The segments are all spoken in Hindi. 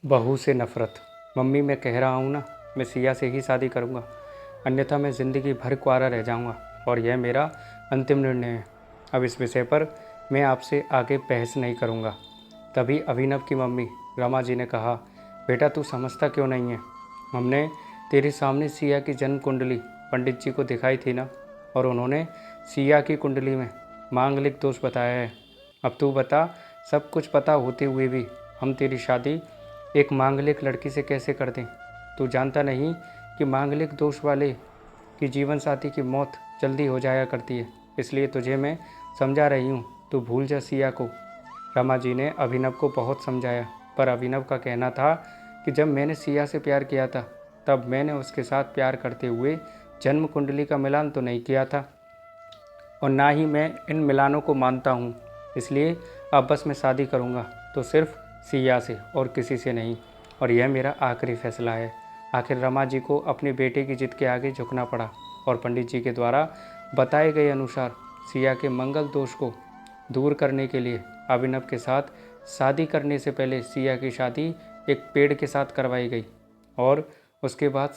बहू से नफ़रत। मम्मी, मैं कह रहा हूँ ना, मैं सिया से ही शादी करूँगा, अन्यथा मैं ज़िंदगी भर कुंवारा रह जाऊँगा और यह मेरा अंतिम निर्णय है। अब इस विषय पर मैं आपसे आगे बहस नहीं करूँगा। तभी अभिनव की मम्मी रमा जी ने कहा, बेटा तू समझता क्यों नहीं है? हमने तेरे सामने सिया की जन्म कुंडली पंडित जी को दिखाई थी ना, और उन्होंने सिया की कुंडली में मांगलिक दोष बताया है। अब तू बता, सब कुछ पता होते हुए भी हम तेरी शादी एक मांगलिक लड़की से कैसे कर दें? तू जानता नहीं कि मांगलिक दोष वाले की जीवन साथी की मौत जल्दी हो जाया करती है, इसलिए तुझे मैं समझा रही हूँ, तू भूल जा सिया को। रमा जी ने अभिनव को बहुत समझाया, पर अभिनव का कहना था कि जब मैंने सिया से प्यार किया था, तब मैंने उसके साथ प्यार करते हुए जन्म कुंडली का मिलान तो नहीं किया था, और ना ही मैं इन मिलानों को मानता हूँ। इसलिए अब बस मैं शादी करूँगा तो सिर्फ सिया से और किसी से नहीं, और यह मेरा आखिरी फैसला है। आखिर रमा जी को अपने बेटे की जिद के आगे झुकना पड़ा, और पंडित जी के द्वारा बताए गए अनुसार सिया के मंगल दोष को दूर करने के लिए अभिनव के साथ शादी करने से पहले सिया की शादी एक पेड़ के साथ करवाई गई, और उसके बाद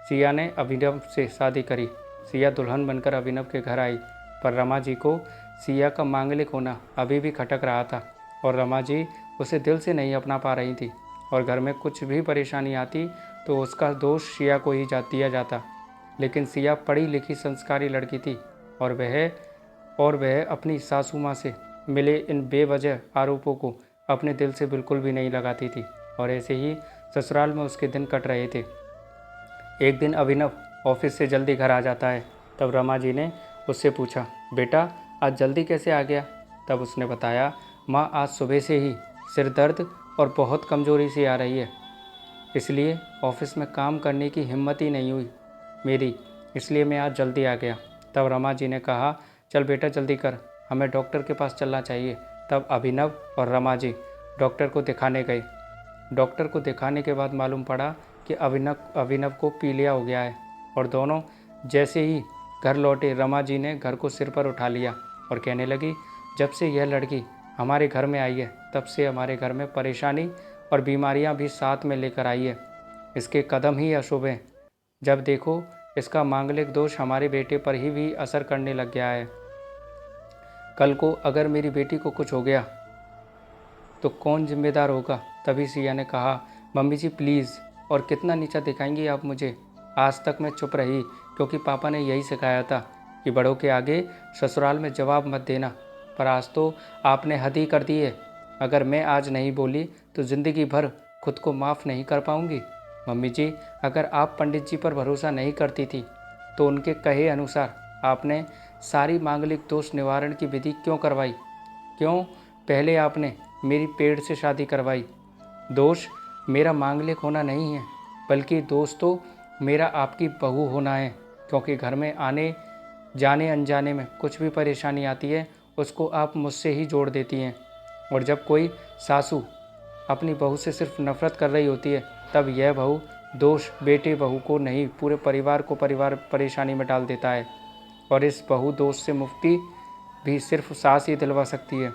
सिया ने अभिनव से शादी करी। सिया दुल्हन बनकर अभिनव के घर आई, पर रमा जी को सिया का मांगलिक होना अभी भी खटक रहा था, और रमा जी उसे दिल से नहीं अपना पा रही थी, और घर में कुछ भी परेशानी आती तो उसका दोष सिया को ही दिया जाता। लेकिन सिया पढ़ी लिखी संस्कारी लड़की थी, और वह अपनी सासू माँ से मिले इन बेवजह आरोपों को अपने दिल से बिल्कुल भी नहीं लगाती थी, और ऐसे ही ससुराल में उसके दिन कट रहे थे। एक दिन अभिनव ऑफिस से जल्दी घर आ जाता है। तब रमा जी ने उससे पूछा, बेटा आज जल्दी कैसे आ गया? तब उसने बताया, माँ आज सुबह से ही सिर दर्द और बहुत कमज़ोरी सी आ रही है, इसलिए ऑफिस में काम करने की हिम्मत ही नहीं हुई मेरी, इसलिए मैं आज जल्दी आ गया। तब रमा जी ने कहा, चल बेटा जल्दी कर, हमें डॉक्टर के पास चलना चाहिए। तब अभिनव और रमा जी डॉक्टर को दिखाने गए। डॉक्टर को दिखाने के बाद मालूम पड़ा कि अभिनव को पीलिया हो गया है, और दोनों जैसे ही घर लौटे रमा जी ने घर को सिर पर उठा लिया और कहने लगी, जब से यह लड़की हमारे घर में आई है, तब से हमारे घर में परेशानी और बीमारियां भी साथ में लेकर आई है। इसके कदम ही अशुभ हैं। जब देखो इसका मांगलिक दोष हमारे बेटे पर ही भी असर करने लग गया है। कल को अगर मेरी बेटी को कुछ हो गया तो कौन जिम्मेदार होगा? तभी सिया ने कहा, मम्मी जी प्लीज़, और कितना नीचा दिखाएंगी आप मुझे? आज तक मैं चुप रही क्योंकि पापा ने यही सिखाया था कि बड़ों के आगे ससुराल में जवाब मत देना, पर आज तो आपने हद ही कर दी है। अगर मैं आज नहीं बोली तो ज़िंदगी भर खुद को माफ़ नहीं कर पाऊंगी। मम्मी जी, अगर आप पंडित जी पर भरोसा नहीं करती थी तो उनके कहे अनुसार आपने सारी मांगलिक दोष निवारण की विधि क्यों करवाई? क्यों पहले आपने मेरी पेड़ से शादी करवाई? दोष मेरा मांगलिक होना नहीं है, बल्कि दोष तो मेरा आपकी बहू होना है, क्योंकि घर में आने जाने अनजाने में कुछ भी परेशानी आती है उसको आप मुझसे ही जोड़ देती हैं। और जब कोई सासू अपनी बहू से सिर्फ नफरत कर रही होती है, तब यह बहू दोष बेटे बहू को नहीं, पूरे परिवार को परेशानी में डाल देता है। और इस बहू दोष से मुक्ति भी सिर्फ सास ही दिलवा सकती है।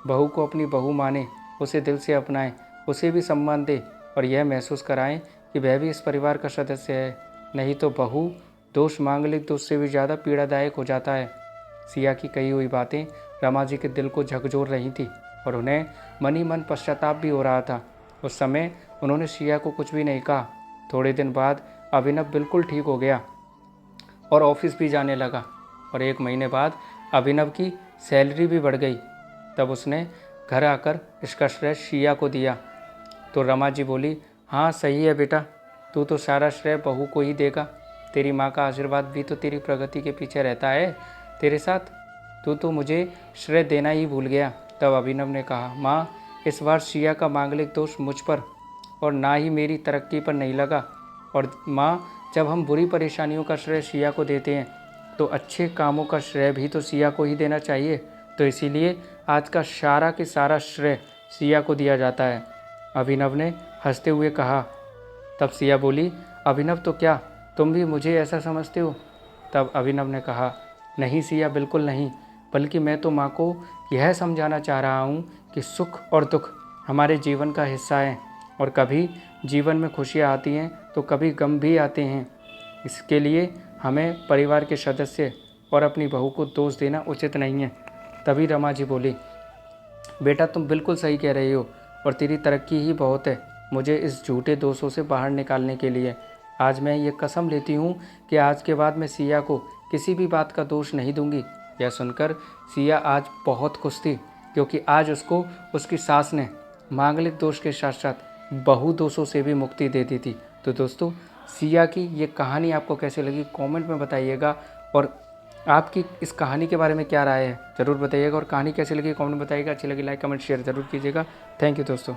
बहू को अपनी बहू माने, उसे दिल से अपनाएं, उसे भी सम्मान दे, और यह महसूस कराएं कि वह भी इस परिवार का सदस्य है। नहीं तो बहू दोष मांगलिक दोष से भी ज़्यादा पीड़ादायक हो जाता है। सिया की कही हुई बातें रमा जी के दिल को झकझोर रही थी, और उन्हें मन ही मन पश्चाताप भी हो रहा था। उस समय उन्होंने सिया को कुछ भी नहीं कहा। थोड़े दिन बाद अभिनव बिल्कुल ठीक हो गया और ऑफिस भी जाने लगा, और 1 महीने बाद अभिनव की सैलरी भी बढ़ गई। तब उसने घर आकर इसका श्रेय सिया को दिया। तो रमा जी बोली, हाँ सही है बेटा, तू तो सारा श्रेय बहू को ही देगा। तेरी माँ का आशीर्वाद भी तो तेरी प्रगति के पीछे रहता है तेरे साथ। तू तो मुझे श्रेय देना ही भूल गया। तब अभिनव ने कहा, माँ इस बार सिया का मांगलिक दोष मुझ पर और ना ही मेरी तरक्की पर नहीं लगा। और माँ, जब हम बुरी परेशानियों का श्रेय सिया को देते हैं तो अच्छे कामों का श्रेय भी तो सिया को ही देना चाहिए। तो इसीलिए आज का सारा के सारा श्रेय सिया को दिया जाता है, अभिनव ने हंसते हुए कहा। तब सिया बोली, अभिनव तो क्या तुम भी मुझे ऐसा समझते हो? तब अभिनव ने कहा, नहीं सिया, बिल्कुल नहीं, बल्कि मैं तो माँ को यह समझाना चाह रहा हूँ कि सुख और दुख हमारे जीवन का हिस्सा है, और कभी जीवन में खुशियाँ आती हैं तो कभी गम भी आते हैं। इसके लिए हमें परिवार के सदस्य और अपनी बहू को दोष देना उचित नहीं है। तभी रमा जी बोली, बेटा तुम बिल्कुल सही कह रही हो और तेरी तरक्की ही बहुत है मुझे इस झूठे दोषों से बाहर निकालने के लिए। आज मैं ये कसम लेती हूँ कि आज के बाद मैं सिया को किसी भी बात का दोष नहीं दूंगी। यह सुनकर सिया आज बहुत खुश थी, क्योंकि आज उसको उसकी सास ने मांगलिक दोष के साथ साथ बहु दोषों से भी मुक्ति दे दी थी। तो दोस्तों, सिया की ये कहानी आपको कैसी लगी कमेंट में बताइएगा, और आपकी इस कहानी के बारे में क्या राय है ज़रूर बताइएगा, और कहानी कैसी लगी कमेंट में बताइएगा। अच्छी लगी लाइक कमेंट शेयर ज़रूर कीजिएगा। थैंक यू दोस्तों।